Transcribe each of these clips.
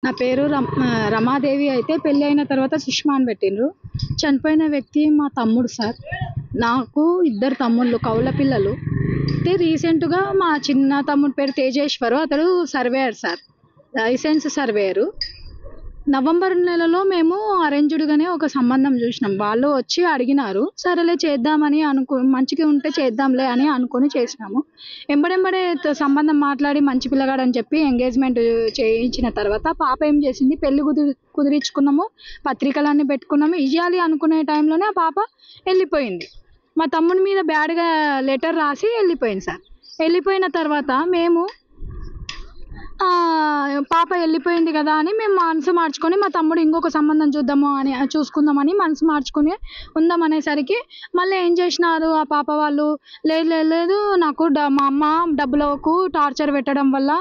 నా పేరు రమాదేవి. అయితే పెళ్ళి అయిన తర్వాత సుష్మా అని పెట్టిండ్రు. చనిపోయిన వ్యక్తి మా తమ్ముడు సార్. నాకు ఇద్దరు తమ్ముళ్ళు, కౌల పిల్లలు. అయితే రీసెంట్గా మా చిన్న తమ్ముడి పేరు తేజేశ్వరు. అతడు surveyor sir, licence surveyor. November నెలలో మేము అరేంజ్డ్గానే ఒక సంబంధం చూసినాం. వాళ్ళు వచ్చి అడిగినారు, సరేలే చేద్దామని మంచిగా ఉంటే చేద్దాంలే అని అనుకొని చేసినాము. ఎంబడెంబడే సంబంధం మాట్లాడి మంచి పిల్లగాడని చెప్పి ఎంగేజ్మెంట్ చేయించిన తర్వాత పాప ఏం చేసింది, పెళ్లి కుదిరించుకున్నాము, పత్రికలన్నీ పెట్టుకున్నాము. ఇవ్వాలి అనుకునే టైంలోనే ఆ పాప వెళ్ళిపోయింది. మా తమ్ముడి మీద బ్యాడ్గా లెటర్ రాసి వెళ్ళిపోయింది సార్. వెళ్ళిపోయిన తర్వాత మేము పాప వెళ్ళిపోయింది కదా అని మేము మనసు మార్చుకొని మా తమ్ముడు ఇంకొక సంబంధం చూసుకుందామని మనసు మార్చుకొని ఉందామనేసరికి మళ్ళీ ఏం చేసినారు ఆ పాప వాళ్ళు, లేదు నాకు మా అమ్మ డబ్బులకు టార్చర్ పెట్టడం వల్ల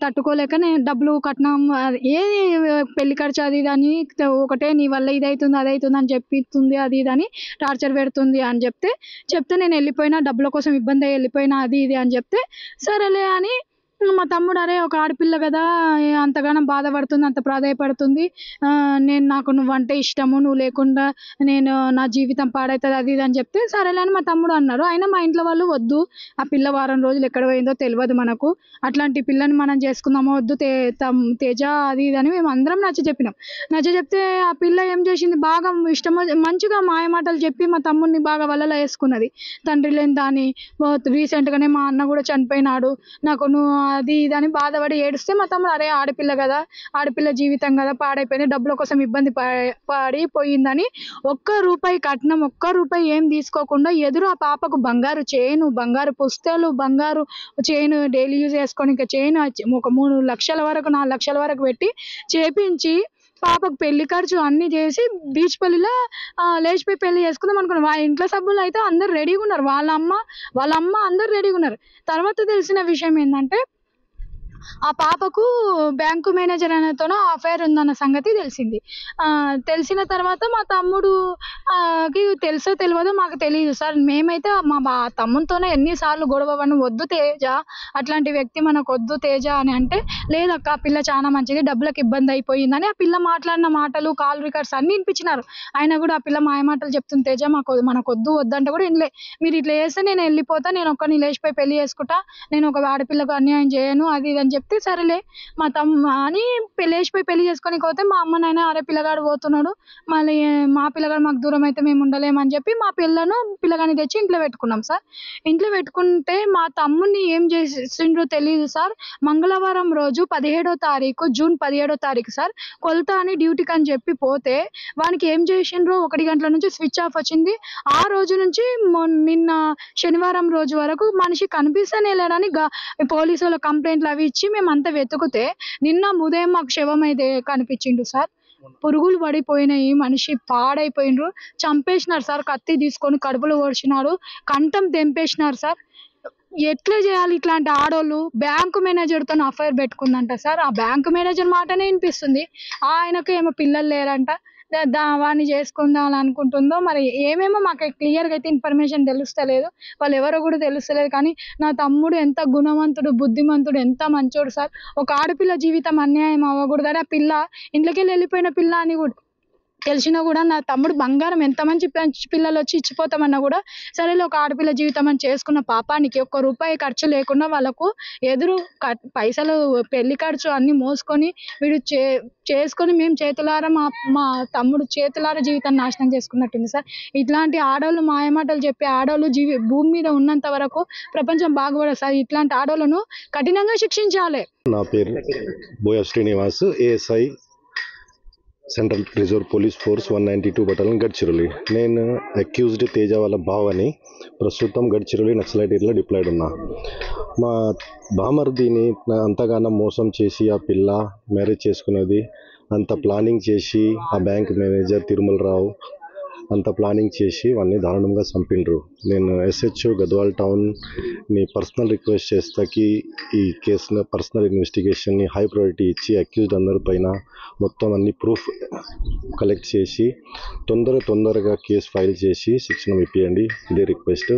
తట్టుకోలేక నేను డబ్బులు కట్నం ఏది పెళ్లి ఖర్చు అది ఇది అని ఒకటే నీ వల్ల ఇది అవుతుంది అది అవుతుంది అని చెప్పిస్తుంది, అది ఇది అని టార్చర్ పెడుతుంది అని చెప్తే నేను వెళ్ళిపోయినా, డబ్బుల కోసం ఇబ్బంది అయ్యి వెళ్ళిపోయినా అది ఇది అని చెప్తే సరేలే అని మా తమ్ముడు, అరే ఒక ఆడపిల్ల కదా అంతగానం బాధపడుతుంది, అంత ప్రాధాయపడుతుంది, నాకు నువ్వంటే ఇష్టము, నువ్వు లేకుండా నా జీవితం పాడవుతుంది అది ఇది అని చెప్తే సరేలే అని మా తమ్ముడు అన్నాడు. అయినా మా ఇంట్లో వాళ్ళు వద్దు, ఆ పిల్ల వారం రోజులు ఎక్కడ పోయిందో తెలియదు మనకు, అట్లాంటి పిల్లని మనం చేసుకుందామో వద్దు తేజ అది ఇది అని మేము అందరం నచ్చ చెప్తే ఆ పిల్ల ఏం చేసింది, బాగా మంచిగా మాయమాటలు చెప్పి మా తమ్ముడిని బాగా వలలో వేసుకున్నది. తండ్రి లేని దాని, రీసెంట్గానే మా అన్న కూడా చనిపోయినాడు, నాకు నువ్వు అది ఇది అని బాధపడి ఏడిస్తే మా తమ్ముడు, అరే ఆడపిల్ల కదా, ఆడపిల్ల జీవితం కదా పాడైపోయింది, డబ్బుల కోసం ఇబ్బంది పడిపోయిందని ₹1 కట్నం, ₹1 ఏం తీసుకోకుండా ఎదురు ఆ పాపకు బంగారు చైను, బంగారు పుస్తలు, బంగారు చైను డైలీ యూజ్ చేసుకోనికి చైన్ ఒక 3 లక్షల వరకు 4 లక్షల వరకు పెట్టి చేపించి పాపకు పెళ్లి ఖర్చు అన్ని చేసి బీచ్ పల్లిలో లేచిపోయి పెళ్లి చేసుకుందాం అనుకున్నాం. వాళ్ళ ఇంట్లో సభ్యులు అయితే అందరు రెడీగా ఉన్నారు, వాళ్ళ అమ్మ అందరు రెడీగా ఉన్నారు. తర్వాత తెలిసిన విషయం ఏంటంటే ఆ పాపకు బ్యాంకు మేనేజర్ అనేతోనో అఫైర్ ఉందన్న సంగతి తెలిసింది. తెలిసిన తర్వాత మా తమ్ముడుకి తెలుసో తెలియదో మాకు తెలియదు సార్. మేమైతే మా తమ్మునితోనే ఎన్నిసార్లు గొడవ పడిన, వద్దు తేజ, అట్లాంటి వ్యక్తి మనకు వద్దు తేజ అని అంటే, లేదక్క ఆ పిల్ల చాలా మంచిది, డబ్బులకు ఇబ్బంది అయిపోయిందని ఆ పిల్ల మాట్లాడిన మాటలు కాల్ రికార్డ్స్ అన్నీ వినిపించినారు. ఆయన కూడా ఆ పిల్ల మాయమాటలు చెప్తుంది, తేజ మనకు వద్దంటే కూడా వినలే, మీరు ఇట్లా చేస్తే నేను వెళ్ళిపోతా, నేను ఒక్కరిని లేచిపోయి పెళ్లి చేసుకుంటా, నేను ఒక ఆడపిల్లకు అన్యాయం చేయను అది ఇది అని చెప్తే సరేలే మా అని లేచిపోయి పెళ్లి చేసుకొని పోతే మా అమ్మ నాయన, అరే పిల్లగాడు పోతున్నాడు, మళ్ళీ మా పిల్లగాడు మాకు దూరం అయితే మేము ఉండలేమని చెప్పి మా పిల్లగాని తెచ్చి ఇంట్లో పెట్టుకున్నాం సార్. ఇంట్లో పెట్టుకుంటే మా తమ్ముడిని ఏం చేసిండ్రో తెలియదు సార్. మంగళవారం రోజు జూన్ 17వ తారీఖు సార్, కొలత అని డ్యూటీకి అని చెప్పి పోతే వానికి ఏం చేసిండ్రో 1 గంటల నుంచి స్విచ్ ఆఫ్ వచ్చింది. ఆ రోజు నుంచి నిన్న శనివారం రోజు వరకు మనిషి కనిపిస్తేనే లేడని పోలీసు వాళ్ళ కంప్లైంట్లు అవి ఇచ్చి మేమంతా వెతుకుతే నిన్న ఉదయం మాకు శవం అయితే కనిపించిండు సార్. పురుగులు పడిపోయినాయి, మనిషి పాడైపోయిండ్రు, చంపేసినారు సార్. కత్తి తీసుకొని కడుపులో ఓడిచినారు, కంఠం తెంపేసినారు సార్. ఎట్లా చేయాలి ఇట్లాంటి ఆడోళ్ళు? బ్యాంకు మేనేజర్తో అఫైర్ పెట్టుకుందంట సార్. ఆ బ్యాంకు మేనేజర్ మాటనే వినిపిస్తుంది, ఆయనకు ఏమో పిల్లలు లేరంట, వాడిని చేసుకుందాం అని అనుకుంటుందో మరి ఏమేమో మాకు క్లియర్గా అయితే ఇన్ఫర్మేషన్ తెలుస్తలేదు, వాళ్ళు ఎవరో కూడా తెలుస్తలేదు. కానీ నా తమ్ముడు ఎంత గుణవంతుడు, బుద్ధిమంతుడు, ఎంత మంచోడు సార్. ఒక ఆడపిల్ల జీవితం అన్యాయం అవ్వకూడదని ఆ పిల్ల ఇంట్లోకి వెళ్ళిపోయిన పిల్ల అని కూడా తెలిసినా కూడా నా తమ్ముడు బంగారం ఎంత మంచి పిల్లలు వచ్చి ఇచ్చిపోతామన్నా కూడా సరేలే ఒక ఆడపిల్ల జీవితం అని చేసుకున్న పాపానికి ₹1 ఖర్చు లేకుండా వాళ్ళకు ఎదురు పైసలు పెళ్లి ఖర్చు అన్ని మోసుకొని వీడు చేసుకొని మేము చేతులారా మా తమ్ముడు చేతులారా జీవితాన్ని నాశనం చేసుకున్నట్టుంది సార్. ఇట్లాంటి ఆడవాళ్ళు మాయమాటలు చెప్పే ఆడవాళ్ళు భూమి మీద ఉన్నంత వరకు ప్రపంచం బాగుపడదు సార్. ఇట్లాంటి ఆడవాళ్ళను కఠినంగా శిక్షించాలి. నా పేరు Boya Srinivas, ASI, central reserve police force 192 battalion Gadchiroli. నేను అక్యూజ్డ్ తేజ వాళ్ళ బావని. ప్రస్తుతం గడ్చిరోలి నక్సలైట్ ఏరియాలో డిప్లాయిడ్ ఉన్నా. మా బామర్దిని అంతగానో మోసం చేసి ఆ పిల్ల మ్యారేజ్ చేసుకున్నది, అంత ప్లానింగ్ చేసి ఆ బ్యాంక్ మేనేజర్ తిరుమలరావు అంత ప్లానింగ్ చేసి వాడిని దారుణంగా చంపిండ్రు. నేను ఎస్హెచ్ఓ గద్వాల్ టౌన్ని పర్సనల్ రిక్వెస్ట్ చేస్తాకి ఈ కేసును పర్సనల్ ఇన్వెస్టిగేషన్ని హై ప్రయారిటీ ఇచ్చి అక్యూజ్డ్ అందరి పైన మొత్తం అన్ని ప్రూఫ్ కలెక్ట్ చేసి తొందరగా కేసు ఫైల్ చేసి శిక్షణ ఇప్పియండి, ఇదే రిక్వెస్ట్.